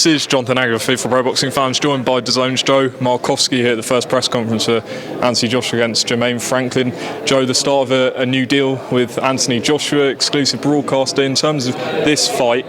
This is Jonathan Agger, Faithful Pro Boxing Fans, joined by DAZN'S Joe Markowski here at the first press conference for Anthony Joshua against Jermaine Franklin. Joe, the start of a new deal with Anthony Joshua, exclusive broadcaster. In terms of this fight,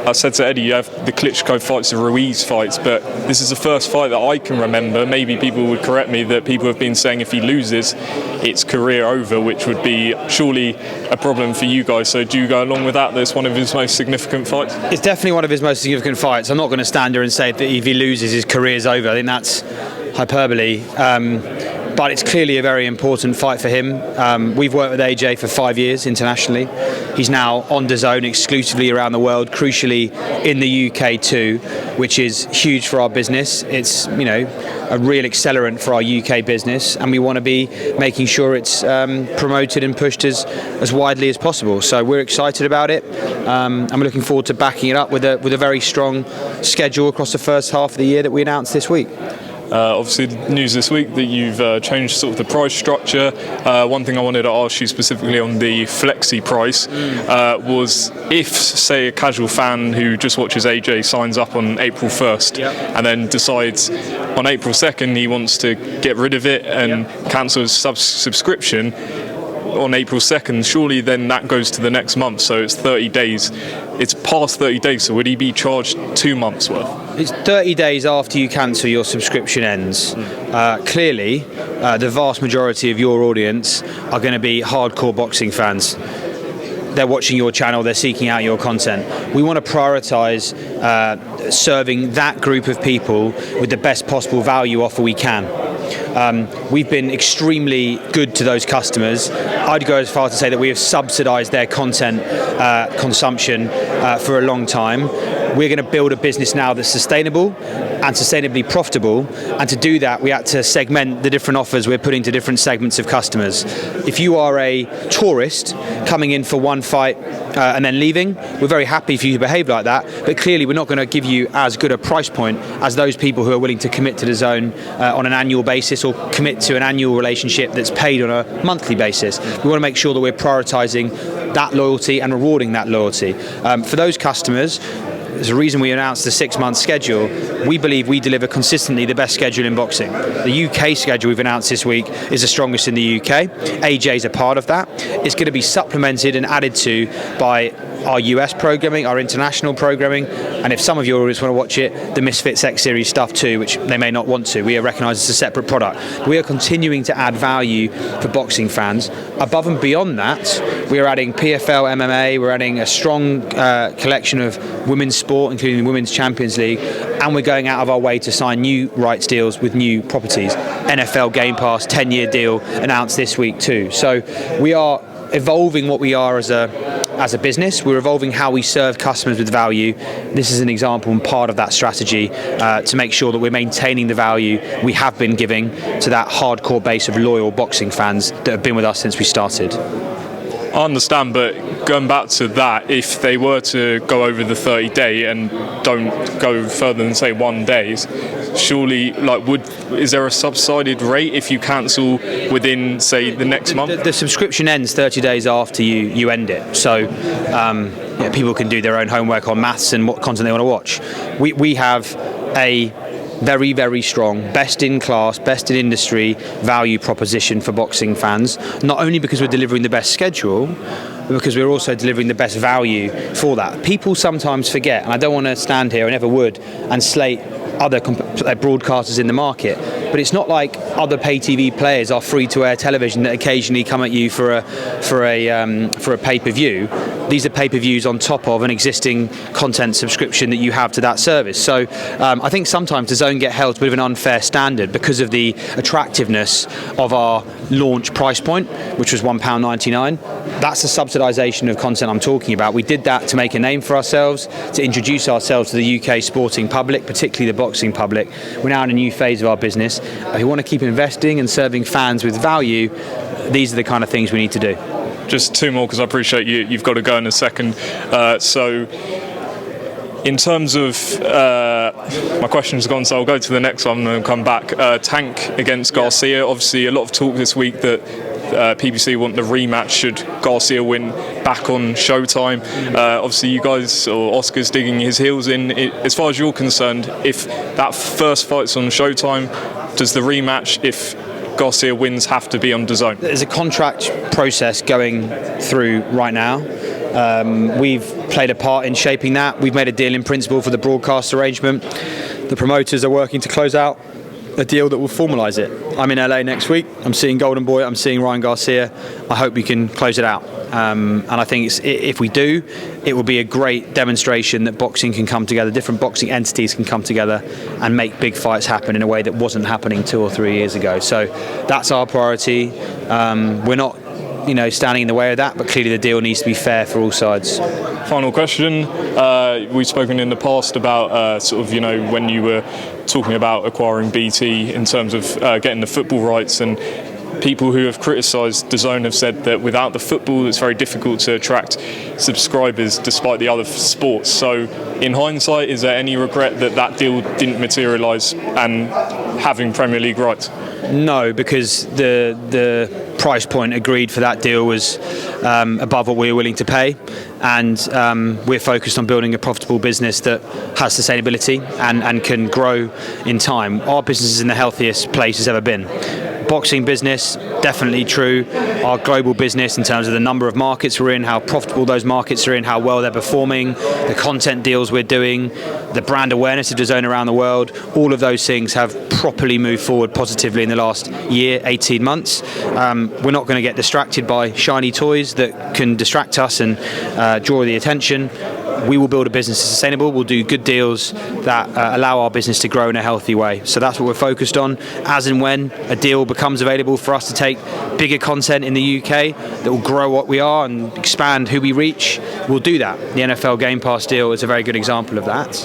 I said to Eddie, you have the Klitschko fights, the Ruiz fights, but this is the first fight that I can remember. Maybe people would correct me that people have been saying if he loses, it's career over, which would be surely a problem for you guys. So do you go along with that? That's one of his most significant fights? It's definitely one of his most significant fights. I'm not going to stand here and say that if he loses, his career's over. I think that's hyperbole. But it's clearly a very important fight for him. We've worked with AJ for 5 years internationally. He's now on DAZN exclusively around the world, crucially in the UK too, which is huge for our business. It's, you know, a real accelerant for our UK business, and we want to be making sure it's promoted and pushed as widely as possible. So we're excited about it. I'm looking forward to backing it up with a very strong schedule across the first half of the year that we announced this week. Obviously, the news this week that you've changed sort of the price structure. One thing I wanted to ask you specifically on the flexi price was if, say, a casual fan who just watches AJ signs up on April 1st and then decides on April 2nd he wants to get rid of it and cancel his subscription on April 2nd, surely then that goes to the next month, so it's 30 days. It's past 30 days, so would he be charged 2 months worth? It's 30 days after you cancel your subscription ends. Clearly, the vast majority of your audience are going to be hardcore boxing fans. They're watching your channel, they're seeking out your content. We want to prioritise serving that group of people with the best possible value offer we can. We've been extremely good to those customers. I'd go as far to say that we have subsidised their content consumption for a long time. We're going to build a business now that's sustainable and sustainably profitable, and to do that we had to segment the different offers we're putting to different segments of customers. If you are a tourist coming in for one fight and then leaving, we're very happy for you to behave like that, but clearly we're not going to give you as good a price point as those people who are willing to commit to DAZN on an annual basis or commit to an annual relationship that's paid on a monthly basis. We want to make sure that we're prioritising that loyalty and rewarding that loyalty. For those customers, there's a reason we announced the 6-month schedule. We believe we deliver consistently the best schedule in boxing. The UK schedule we've announced this week is the strongest in the UK. AJ's a part of that. It's going to be supplemented and added to by our US programming, our international programming, and if some of your audience want to watch it, the Misfits X Series stuff too, which they may not want to. We are recognised as a separate product. We are continuing to add value for boxing fans. Above and beyond that, we are adding PFL MMA, we're adding a strong collection of women's sport, including the Women's Champions League, and we're going out of our way to sign new rights deals with new properties. NFL Game Pass 10-year deal announced this week too. So we are evolving what we are as a business. We're evolving how we serve customers with value. This is an example and part of that strategy to make sure that we're maintaining the value we have been giving to that hardcore base of loyal boxing fans that have been with us since we started. I understand, but going back to that, if they were to go over the 30-day and don't go further than, say, 1 day, surely, is there a subsided rate if you cancel within, say, the next month? The subscription ends 30 days after you end it. So people can do their own homework on maths and what content they want to watch. We have a very, very strong, best in class, best in industry value proposition for boxing fans, not only because we're delivering the best schedule, but because we're also delivering the best value for that. People sometimes forget, and I don't want to stand here, I never would, and slate other broadcasters in the market, but it's not like other pay TV players are free-to-air television that occasionally come at you for a pay-per-view. These are pay-per-views on top of an existing content subscription that you have to that service. So I think sometimes DAZN get held to a bit of an unfair standard because of the attractiveness of our launch price point, which was £1.99. That's the subsidisation of content I'm talking about. We did that to make a name for ourselves, to introduce ourselves to the UK sporting public, particularly the boxing public. We're now in a new phase of our business. If we want to keep investing and serving fans with value, these are the kind of things we need to do. Just two more, because I appreciate you've got to go in a second. So in terms of my question's gone, so I'll go to the next one and then come back. Tank against Garcia. Obviously a lot of talk this week that PBC want the rematch should Garcia win back on Showtime. Obviously, you guys, or Oscar's digging his heels in. As far as you're concerned, if that first fight's on Showtime, does the rematch, if Garcia wins, have to be on DAZN? There's a contract process going through right now. We've played a part in shaping that. We've made a deal in principle for the broadcast arrangement. The promoters are working to close out a deal that will formalise it. I'm in LA next week. I'm seeing Golden Boy. I'm seeing Ryan Garcia. I hope we can close it out. And I think if we do, it will be a great demonstration that boxing can come together, different boxing entities can come together and make big fights happen in a way that wasn't happening 2 or 3 years ago. So that's our priority. We're not standing in the way of that, but clearly the deal needs to be fair for all sides. Final question. We've spoken in the past about when you were talking about acquiring BT in terms of getting the football rights, and people who have criticised DAZN have said that without the football it's very difficult to attract subscribers despite the other sports. So in hindsight, is there any regret that that deal didn't materialise and having Premier League rights? No, because the price point agreed for that deal was above what we were willing to pay, and we're focused on building a profitable business that has sustainability and can grow in time. Our business is in the healthiest place it's ever been. Boxing business, definitely true. Our global business in terms of the number of markets we're in, how profitable those markets are in, how well they're performing, the content deals we're doing, the brand awareness of DAZN around the world, all of those things have properly moved forward positively in the last year, 18 months. We're not going to get distracted by shiny toys that can distract us and draw the attention. We will build a business that's sustainable. We'll do good deals that allow our business to grow in a healthy way. So that's what we're focused on. As and when a deal becomes available for us to take bigger content in the UK that will grow what we are and expand who we reach, we'll do that. The NFL Game Pass deal is a very good example of that.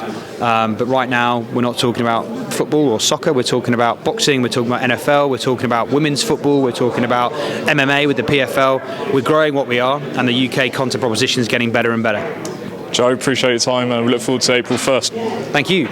But right now, we're not talking about football or soccer. We're talking about boxing. We're talking about NFL. We're talking about women's football. We're talking about MMA with the PFL. We're growing what we are, and the UK content proposition is getting better and better. Joe, appreciate your time and we look forward to April 1st. Thank you.